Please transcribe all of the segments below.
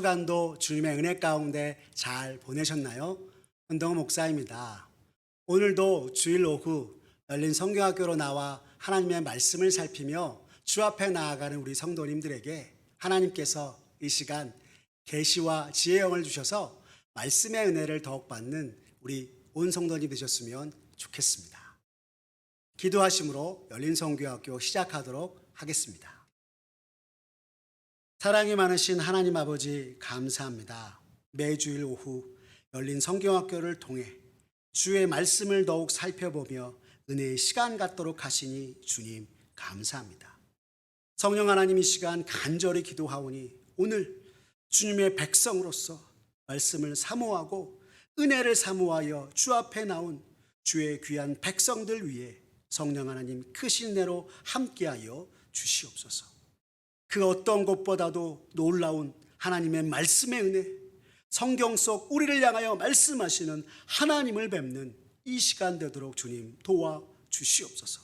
주간도 주님의 은혜 가운데 잘 보내셨나요? 헌동호 목사입니다. 오늘도 주일 오후 열린 성경학교로 나와 하나님의 말씀을 살피며 주 앞에 나아가는 우리 성도님들에게 하나님께서 이 시간 계시와 지혜의 영을 주셔서 말씀의 은혜를 더욱 받는 우리 온 성도님 되셨으면 좋겠습니다. 기도하심으로 열린 성경학교 시작하도록 하겠습니다. 사랑이 많으신 하나님 아버지 감사합니다. 매주일 오후 열린 성경학교를 통해 주의 말씀을 더욱 살펴보며 은혜의 시간 갖도록 하시니 주님 감사합니다. 성령 하나님 이 시간 간절히 기도하오니 오늘 주님의 백성으로서 말씀을 사모하고 은혜를 사모하여 주 앞에 나온 주의 귀한 백성들 위해 성령 하나님 크신 은혜로 함께하여 주시옵소서. 그 어떤 것보다도 놀라운 하나님의 말씀의 은혜, 성경 속 우리를 향하여 말씀하시는 하나님을 뵙는 이 시간 되도록 주님 도와 주시옵소서.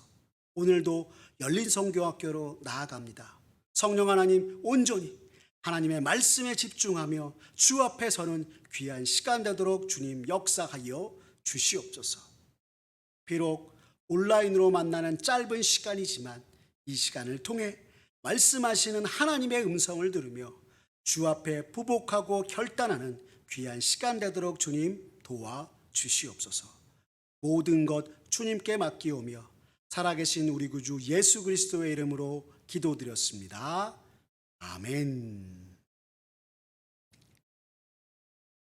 오늘도 열린 성경학교로 나아갑니다. 성령 하나님 온전히 하나님의 말씀에 집중하며 주 앞에 서는 귀한 시간 되도록 주님 역사하여 주시옵소서. 비록 온라인으로 만나는 짧은 시간이지만 이 시간을 통해 말씀하시는 하나님의 음성을 들으며 주 앞에 부복하고 결단하는 귀한 시간 되도록 주님 도와 주시옵소서. 모든 것 주님께 맡기오며 살아계신 우리 구주 예수 그리스도의 이름으로 기도드렸습니다. 아멘.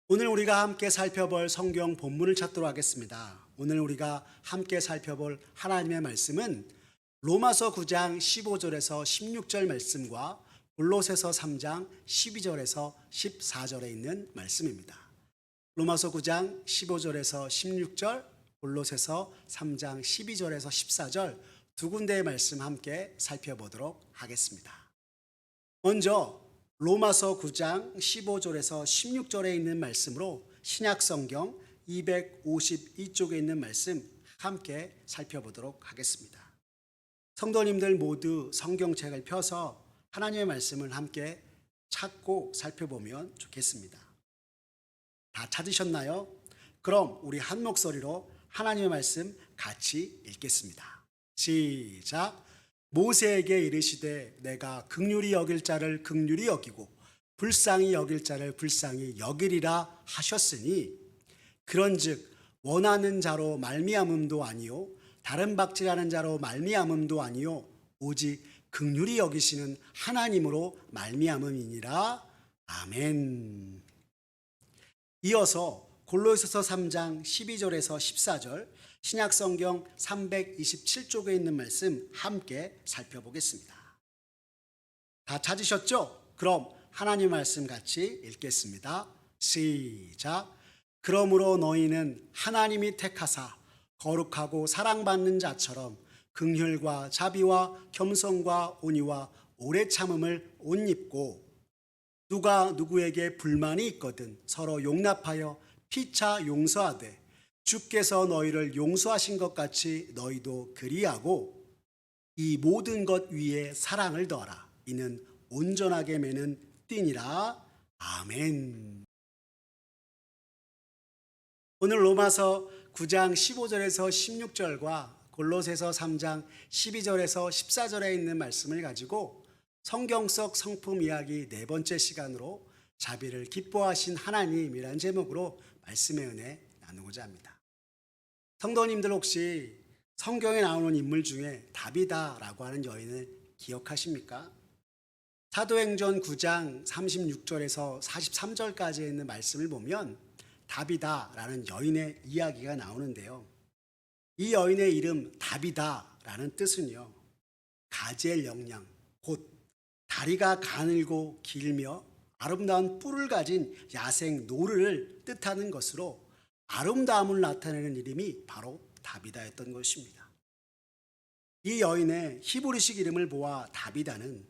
오늘 우리가 함께 살펴볼 성경 본문을 찾도록 하겠습니다. 오늘 우리가 함께 살펴볼 하나님의 말씀은 로마서 9장 15절에서 16절 말씀과 골로새서 3장 12절에서 14절에 있는 말씀입니다. 로마서 9장 15절에서 16절, 골로새서 3장 12절에서 14절 두 군데의 말씀 함께 살펴보도록 하겠습니다. 먼저 로마서 9장 15절에서 16절에 있는 말씀으로 신약성경 252쪽에 있는 말씀 함께 살펴보도록 하겠습니다. 성도님들 모두 성경책을 펴서 하나님의 말씀을 함께 찾고 살펴보면 좋겠습니다. 다 찾으셨나요? 그럼 우리 한 목소리로 하나님의 말씀 같이 읽겠습니다. 시작. 모세에게 이르시되 내가 긍휼히 여길 자를 긍휼히 여기고 불쌍히 여길 자를 불쌍히 여기리라 하셨으니 그런즉 원하는 자로 말미암음도 아니요 다른 박질하는 자로 말미암음도 아니요 오직 긍휼히 여기시는 하나님으로 말미암음이니라. 아멘. 이어서 골로새서 3장 12절에서 14절 신약성경 327쪽에 있는 말씀 함께 살펴보겠습니다. 다 찾으셨죠? 그럼 하나님 말씀 같이 읽겠습니다. 시작. 그러므로 너희는 하나님이 택하사 거룩하고 사랑받는 자처럼 긍휼과 자비와 겸손과 온유와 오래 참음을 옷 입고 누가 누구에게 불만이 있거든 서로 용납하여 피차 용서하되 주께서 너희를 용서하신 것 같이 너희도 그리하고 이 모든 것 위에 사랑을 더하라. 이는 온전하게 매는 띠니라. 아멘. 오늘 로마서 9장 15절에서 16절과 골로새서 3장 12절에서 14절에 있는 말씀을 가지고 성경 속 성품 이야기 네 번째 시간으로 자비를 기뻐하신 하나님이라는 제목으로 말씀의 은혜 나누고자 합니다. 성도님들 혹시 성경에 나오는 인물 중에 다비다라고 하는 여인을 기억하십니까? 사도행전 9장 36절에서 43절까지 있는 말씀을 보면 다비다라는 여인의 이야기가 나오는데요. 이 여인의 이름 다비다라는 뜻은요, 가젤 영양, 곧 다리가 가늘고 길며 아름다운 뿔을 가진 야생 노루를 뜻하는 것으로 아름다움을 나타내는 이름이 바로 다비다였던 것입니다. 이 여인의 히브리식 이름을 보아 다비다는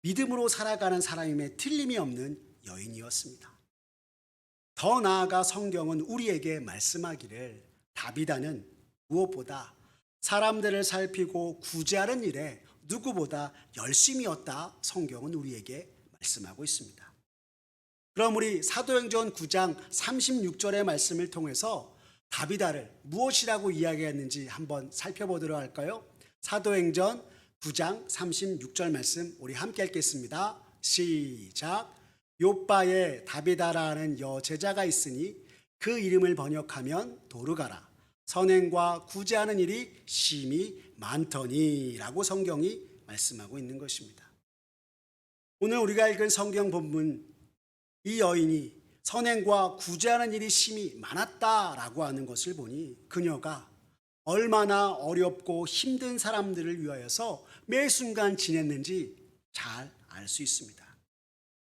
믿음으로 살아가는 사람임에 틀림이 없는 여인이었습니다. 더 나아가 성경은 우리에게 말씀하기를 다비다는 무엇보다 사람들을 살피고 구제하는 일에 누구보다 열심이었다. 성경은 우리에게 말씀하고 있습니다. 그럼 우리 사도행전 9장 36절의 말씀을 통해서 다비다를 무엇이라고 이야기했는지 한번 살펴보도록 할까요? 사도행전 9장 36절 말씀 우리 함께 읽겠습니다. 시작. 요빠에 다비다라는 여제자가 있으니 그 이름을 번역하면 도르가라. 선행과 구제하는 일이 심히 많더니 라고 성경이 말씀하고 있는 것입니다. 오늘 우리가 읽은 성경 본문, 이 여인이 선행과 구제하는 일이 심히 많았다라고 하는 것을 보니 그녀가 얼마나 어렵고 힘든 사람들을 위하여서 매 순간 지냈는지 잘 알 수 있습니다.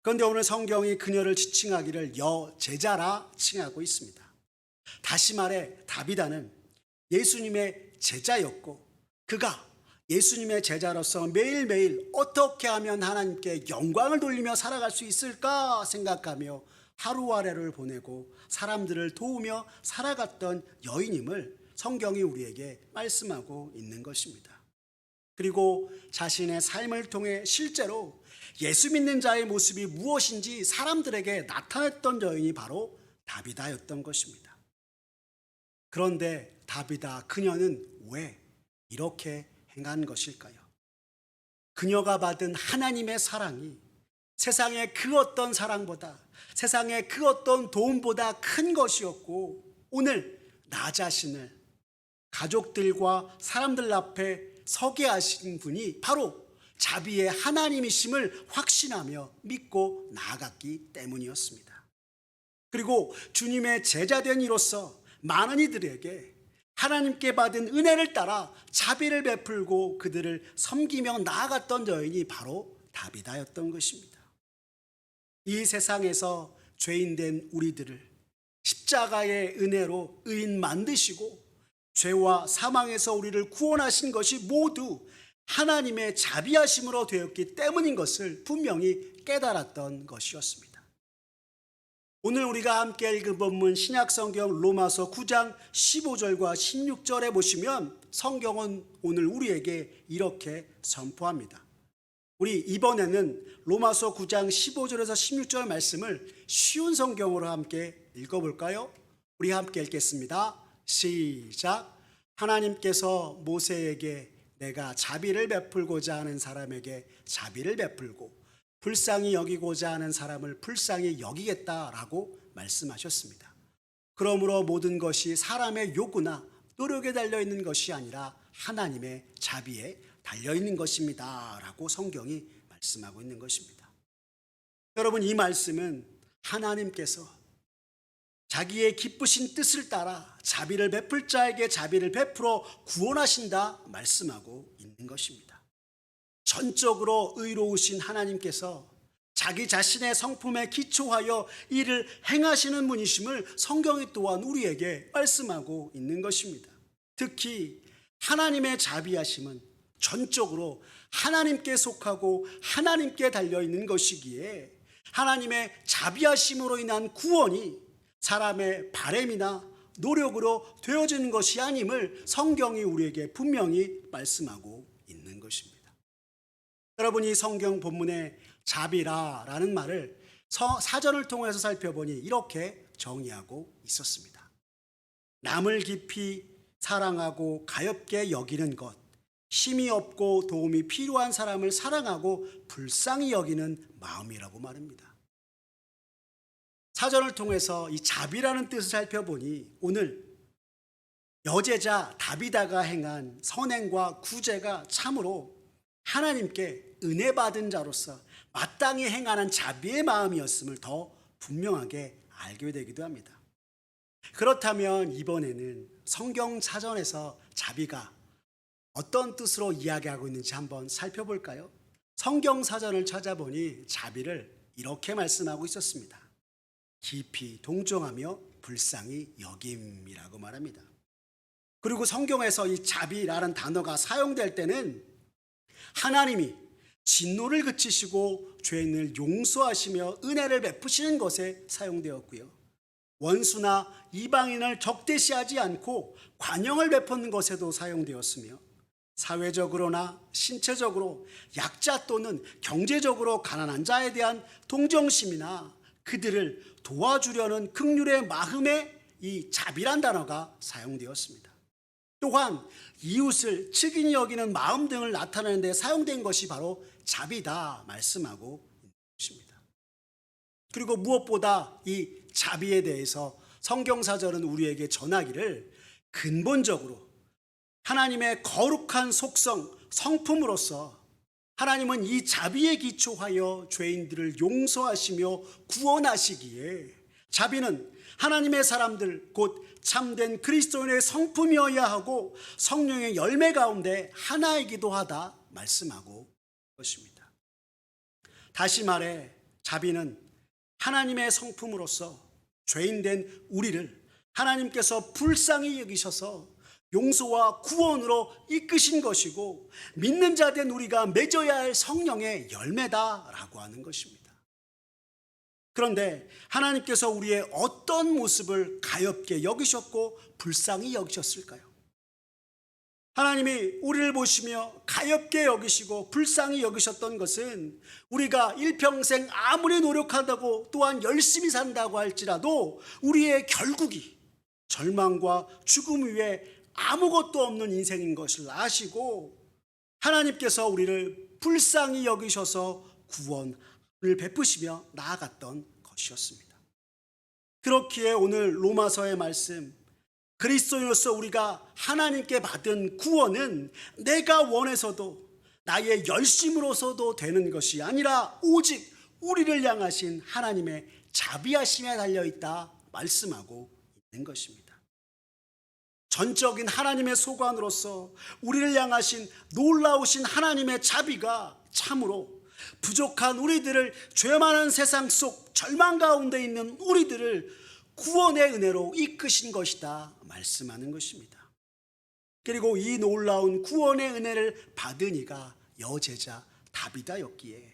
그런데 오늘 성경이 그녀를 지칭하기를 여제자라 칭하고 있습니다. 다시 말해 다비다는 예수님의 제자였고 그가 예수님의 제자로서 매일매일 어떻게 하면 하나님께 영광을 돌리며 살아갈 수 있을까 생각하며 하루하루를 보내고 사람들을 도우며 살아갔던 여인임을 성경이 우리에게 말씀하고 있는 것입니다. 그리고 자신의 삶을 통해 실제로 예수 믿는 자의 모습이 무엇인지 사람들에게 나타냈던 여인이 바로 다비다였던 것입니다. 그런데 다비다 그녀는 왜 이렇게 행한 것일까요? 그녀가 받은 하나님의 사랑이 세상의 그 어떤 사랑보다, 세상의 그 어떤 도움보다 큰 것이었고, 오늘 나 자신을 가족들과 사람들 앞에 서게 하신 분이 바로 자비의 하나님이심을 확신하며 믿고 나아갔기 때문이었습니다. 그리고 주님의 제자된 이로서 많은 이들에게 하나님께 받은 은혜를 따라 자비를 베풀고 그들을 섬기며 나아갔던 여인이 바로 다비다였던 것입니다. 이 세상에서 죄인된 우리들을 십자가의 은혜로 의인 만드시고 죄와 사망에서 우리를 구원하신 것이 모두 하나님의 자비하심으로 되었기 때문인 것을 분명히 깨달았던 것이었습니다. 오늘 우리가 함께 읽은 본문 신약성경 로마서 9장 15절과 16절에 보시면 성경은 오늘 우리에게 이렇게 선포합니다. 우리 이번에는 로마서 9장 15절에서 16절 말씀을 쉬운 성경으로 함께 읽어볼까요? 우리 함께 읽겠습니다. 시작. 하나님께서 모세에게 내가 자비를 베풀고자 하는 사람에게 자비를 베풀고 불쌍히 여기고자 하는 사람을 불쌍히 여기겠다라고 말씀하셨습니다. 그러므로 모든 것이 사람의 요구나 노력에 달려있는 것이 아니라 하나님의 자비에 달려있는 것입니다 라고 성경이 말씀하고 있는 것입니다. 여러분, 이 말씀은 하나님께서 자기의 기쁘신 뜻을 따라 자비를 베풀 자에게 자비를 베풀어 구원하신다 말씀하고 있는 것입니다. 전적으로 의로우신 하나님께서 자기 자신의 성품에 기초하여 이를 행하시는 분이심을 성경이 또한 우리에게 말씀하고 있는 것입니다. 특히 하나님의 자비하심은 전적으로 하나님께 속하고 하나님께 달려있는 것이기에 하나님의 자비하심으로 인한 구원이 사람의 바램이나 노력으로 되어지는 것이 아님을 성경이 우리에게 분명히 말씀하고 있는 것입니다. 여러분이 성경 본문에 자비라라는 말을 사전을 통해서 살펴보니 이렇게 정의하고 있었습니다. 남을 깊이 사랑하고 가엾게 여기는 것, 힘이 없고 도움이 필요한 사람을 사랑하고 불쌍히 여기는 마음이라고 말합니다. 사전을 통해서 이 자비라는 뜻을 살펴보니 오늘 여제자 다비다가 행한 선행과 구제가 참으로 하나님께 은혜 받은 자로서 마땅히 행하는 자비의 마음이었음을 더 분명하게 알게 되기도 합니다. 그렇다면 이번에는 성경 사전에서 자비가 어떤 뜻으로 이야기하고 있는지 한번 살펴볼까요? 성경 사전을 찾아보니 자비를 이렇게 말씀하고 있었습니다. 깊이 동정하며 불쌍히 여김이라고 말합니다. 그리고 성경에서 이 자비라는 단어가 사용될 때는 하나님이 진노를 그치시고 죄인을 용서하시며 은혜를 베푸시는 것에 사용되었고요. 원수나 이방인을 적대시하지 않고 관용을 베푸는 것에도 사용되었으며 사회적으로나 신체적으로 약자 또는 경제적으로 가난한 자에 대한 동정심이나 그들을 도와주려는 긍휼의 마음에 이 자비란 단어가 사용되었습니다. 또한 이웃을 측은히 여기는 마음 등을 나타내는 데 사용된 것이 바로 자비다 말씀하고 있는 것입니다. 그리고 무엇보다 이 자비에 대해서 성경사절은 우리에게 전하기를 근본적으로 하나님의 거룩한 속성, 성품으로서 하나님은 이 자비에 기초하여 죄인들을 용서하시며 구원하시기에 자비는 하나님의 사람들 곧 참된 그리스도인의 성품이어야 하고 성령의 열매 가운데 하나이기도 하다 말씀하고 것입니다. 다시 말해 자비는 하나님의 성품으로서 죄인된 우리를 하나님께서 불쌍히 여기셔서 용서와 구원으로 이끄신 것이고 믿는 자 된 우리가 맺어야 할 성령의 열매다라고 하는 것입니다. 그런데 하나님께서 우리의 어떤 모습을 가엾게 여기셨고 불쌍히 여기셨을까요? 하나님이 우리를 보시며 가엾게 여기시고 불쌍히 여기셨던 것은 우리가 일평생 아무리 노력한다고 또한 열심히 산다고 할지라도 우리의 결국이 절망과 죽음 위에 아무것도 없는 인생인 것을 아시고 하나님께서 우리를 불쌍히 여기셔서 구원을 베푸시며 나아갔던 것이었습니다. 그렇기에 오늘 로마서의 말씀, 그리스도인으로서 우리가 하나님께 받은 구원은 내가 원해서도 나의 열심으로서도 되는 것이 아니라 오직 우리를 향하신 하나님의 자비하심에 달려있다 말씀하고 있는 것입니다. 전적인 하나님의 소관으로서 우리를 향하신 놀라우신 하나님의 자비가 참으로 부족한 우리들을 죄 많은 세상 속 절망 가운데 있는 우리들을 구원의 은혜로 이끄신 것이다 말씀하는 것입니다. 그리고 이 놀라운 구원의 은혜를 받은 이가 여제자 다비다였기에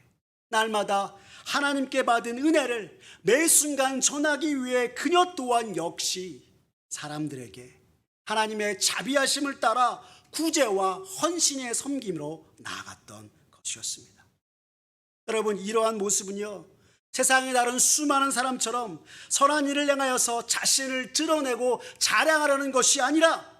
날마다 하나님께 받은 은혜를 매 순간 전하기 위해 그녀 또한 역시 사람들에게 하나님의 자비하심을 따라 구제와 헌신의 섬김으로 나아갔던 것이었습니다. 여러분, 이러한 모습은요, 세상에 다른 수많은 사람처럼 선한 일을 향하여서 자신을 드러내고 자랑하려는 것이 아니라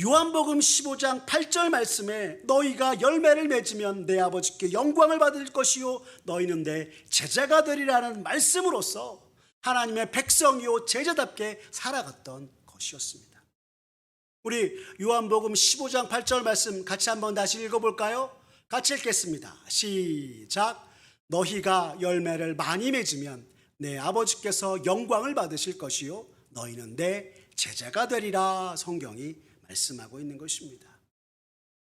요한복음 15장 8절 말씀에 너희가 열매를 맺으면 내 아버지께 영광을 받을 것이요 너희는 내 제자가 되리라는 말씀으로써 하나님의 백성이요 제자답게 살아갔던 것이었습니다. 우리 요한복음 15장 8절 말씀 같이 한번 다시 읽어볼까요? 같이 읽겠습니다. 시작. 너희가 열매를 많이 맺으면 내 아버지께서 영광을 받으실 것이요 너희는 내 제자가 되리라 성경이 말씀하고 있는 것입니다.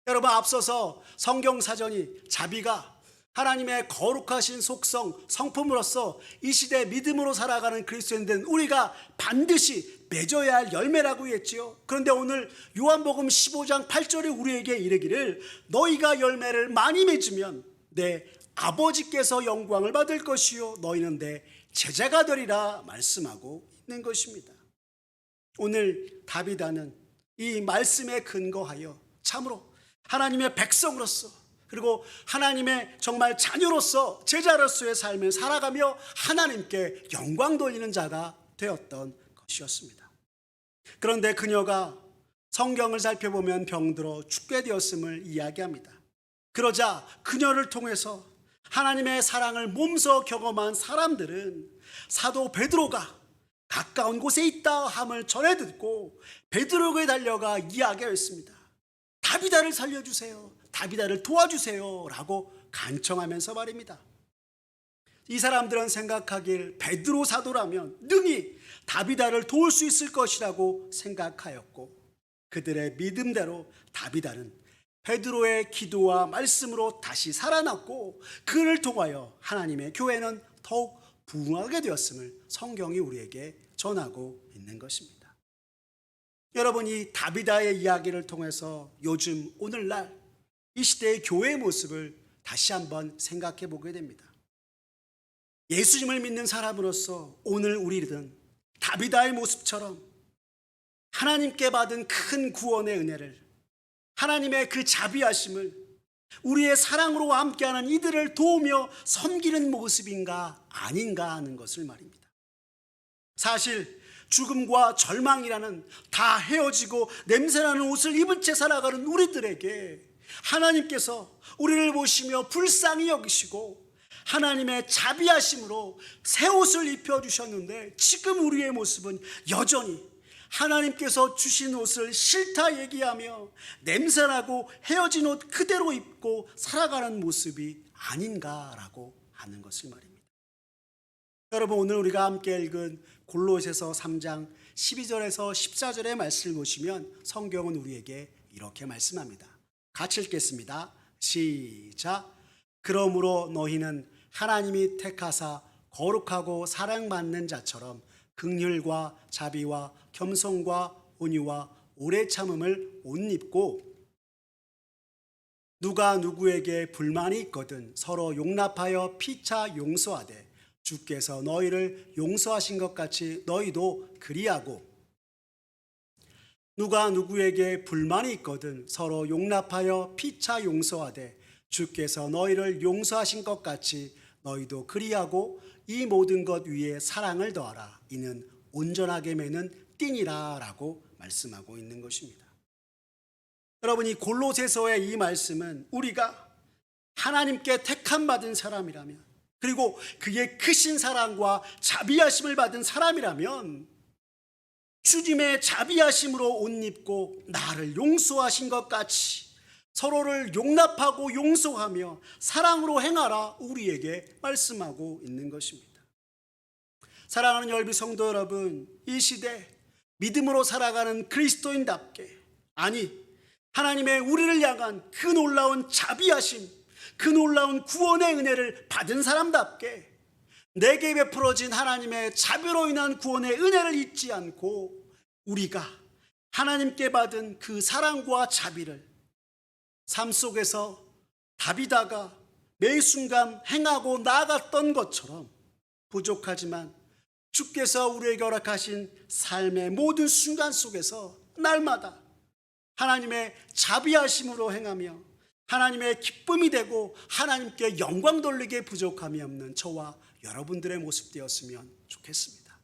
여러분, 앞서서 성경사전이 자비가 하나님의 거룩하신 속성, 성품으로서 이 시대 믿음으로 살아가는 그리스도인된 우리가 반드시 맺어야 할 열매라고 했지요. 그런데 오늘 요한복음 15장 8절에 우리에게 이르기를 너희가 열매를 많이 맺으면 내 아버지께서 영광을 받을 것이요 너희는 내 제자가 되리라 말씀하고 있는 것입니다. 오늘 다비다는 이 말씀에 근거하여 참으로 하나님의 백성으로서 그리고 하나님의 정말 자녀로서 제자로서의 삶을 살아가며 하나님께 영광 돌리는 자가 되었던 것이었습니다. 그런데 그녀가 성경을 살펴보면 병들어 죽게 되었음을 이야기합니다. 그러자 그녀를 통해서 하나님의 사랑을 몸소 경험한 사람들은 사도 베드로가 가까운 곳에 있다 함을 전해 듣고 베드로에게 달려가 이야기했습니다. 다비다를 살려주세요. 다비다를 도와주세요 라고 간청하면서 말입니다. 이 사람들은 생각하길 베드로 사도라면 능히 다비다를 도울 수 있을 것이라고 생각하였고 그들의 믿음대로 다비다는 베드로의 기도와 말씀으로 다시 살아났고 그를 통하여 하나님의 교회는 더욱 부흥하게 되었음을 성경이 우리에게 전하고 있는 것입니다. 여러분, 이 다비다의 이야기를 통해서 요즘 오늘날 이 시대의 교회의 모습을 다시 한번 생각해 보게 됩니다. 예수님을 믿는 사람으로서 오늘 우리들은 다비다의 모습처럼 하나님께 받은 큰 구원의 은혜를 하나님의 그 자비하심을 우리의 사랑으로 함께하는 이들을 도우며 섬기는 모습인가 아닌가 하는 것을 말입니다. 사실 죽음과 절망이라는 다 헤어지고 냄새나는 옷을 입은 채 살아가는 우리들에게 하나님께서 우리를 보시며 불쌍히 여기시고 하나님의 자비하심으로 새 옷을 입혀주셨는데, 지금 우리의 모습은 여전히 하나님께서 주신 옷을 싫다 얘기하며 냄새나고 헤어진 옷 그대로 입고 살아가는 모습이 아닌가라고 하는 것을 말입니다. 여러분, 오늘 우리가 함께 읽은 골로새서 3장 12절에서 14절의 말씀을 보시면 성경은 우리에게 이렇게 말씀합니다. 같이 읽겠습니다. 시작. 그러므로 너희는 하나님이 택하사 거룩하고 사랑받는 자처럼 긍휼과 자비와 겸손과 온유와 오래 참음을 옷 입고, 누가 누구에게 불만이 있거든 서로 용납하여 피차 용서하되 주께서 너희를 용서하신 것 같이 너희도 그리하고, 누가 누구에게 불만이 있거든 서로 용납하여 피차 용서하되 주께서 너희를 용서하신 것 같이 너희도 그리하고, 이 모든 것 위에 사랑을 더하라. 이는 온전하게 매는 띠니라 라고 말씀하고 있는 것입니다. 여러분, 이 골로새서의 이 말씀은 우리가 하나님께 택함 받은 사람이라면, 그리고 그의 크신 사랑과 자비하심을 받은 사람이라면 주님의 자비하심으로 옷 입고 나를 용서하신 것 같이 서로를 용납하고 용서하며 사랑으로 행하라 우리에게 말씀하고 있는 것입니다. 사랑하는 열비 성도 여러분, 이 시대 믿음으로 살아가는 그리스도인답게, 아니 하나님의 우리를 향한 그 놀라운 자비하심, 그 놀라운 구원의 은혜를 받은 사람답게 내게 베풀어진 하나님의 자비로 인한 구원의 은혜를 잊지 않고 우리가 하나님께 받은 그 사랑과 자비를 삶 속에서 다비다가 매 순간 행하고 나아갔던 것처럼, 부족하지만 주께서 우리에게 허락하신 삶의 모든 순간 속에서 날마다 하나님의 자비하심으로 행하며 하나님의 기쁨이 되고 하나님께 영광 돌리게 부족함이 없는 저와 여러분들의 모습 되었으면 좋겠습니다.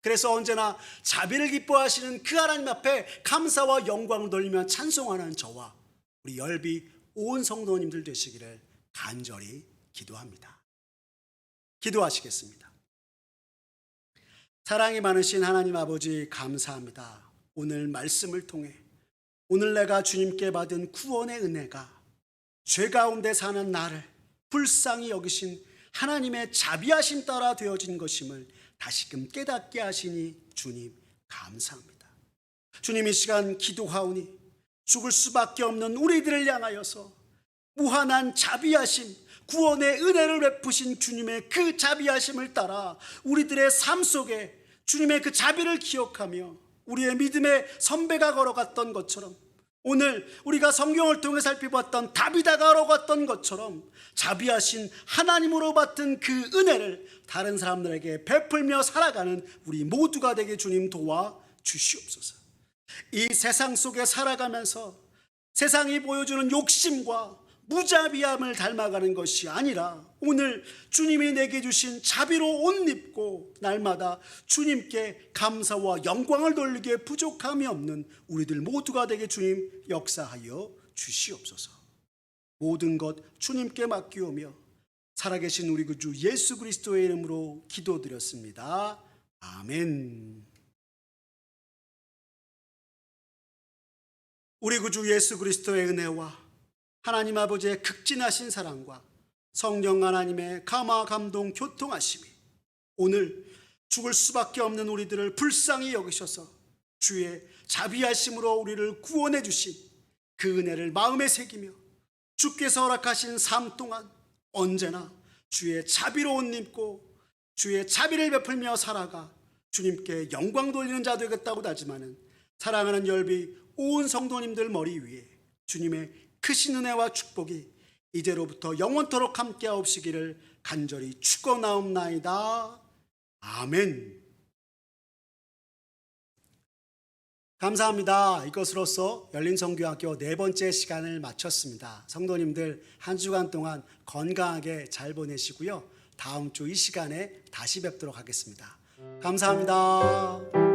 그래서 언제나 자비를 기뻐하시는 그 하나님 앞에 감사와 영광을 돌리며 찬송하는 저와 우리 열비 온 성도님들 되시기를 간절히 기도합니다. 기도하시겠습니다. 사랑이 많으신 하나님 아버지, 감사합니다. 오늘 말씀을 통해 오늘 내가 주님께 받은 구원의 은혜가 죄 가운데 사는 나를 불쌍히 여기신 하나님의 자비하심 따라 되어진 것임을 다시금 깨닫게 하시니 주님 감사합니다. 주님, 이 시간 기도하오니 죽을 수밖에 없는 우리들을 향하여서 무한한 자비하심, 구원의 은혜를 베푸신 주님의 그 자비하심을 따라 우리들의 삶 속에 주님의 그 자비를 기억하며 우리의 믿음의 선배가 걸어갔던 것처럼, 오늘 우리가 성경을 통해 살펴봤던 다비다가 걸어갔던 것처럼 자비하신 하나님으로 받은 그 은혜를 다른 사람들에게 베풀며 살아가는 우리 모두가 되게 주님 도와 주시옵소서. 이 세상 속에 살아가면서 세상이 보여주는 욕심과 무자비함을 닮아가는 것이 아니라 오늘 주님이 내게 주신 자비로 옷 입고 날마다 주님께 감사와 영광을 돌리기에 부족함이 없는 우리들 모두가 되게 주님 역사하여 주시옵소서. 모든 것 주님께 맡기오며 살아계신 우리 구주 예수 그리스도의 이름으로 기도드렸습니다. 아멘. 우리 구주 예수 그리스도의 은혜와 하나님 아버지의 극진하신 사랑과 성령 하나님의 감화 감동 교통하심이 오늘 죽을 수밖에 없는 우리들을 불쌍히 여기셔서 주의 자비하심으로 우리를 구원해 주신 그 은혜를 마음에 새기며 주께서 허락하신 삶 동안 언제나 주의 자비로 옷 입고 주의 자비를 베풀며 살아가 주님께 영광 돌리는 자 되겠다고 다짐하는 사랑하는 열비 온 성도님들 머리 위에 주님의 크신 은혜와 축복이 이제로부터 영원토록 함께하옵시기를 간절히 축원하옵나이다. 아멘. 감사합니다. 이것으로써 열린성교학교 네 번째 시간을 마쳤습니다. 성도님들 한 주간 동안 건강하게 잘 보내시고요. 다음 주 이 시간에 다시 뵙도록 하겠습니다. 감사합니다.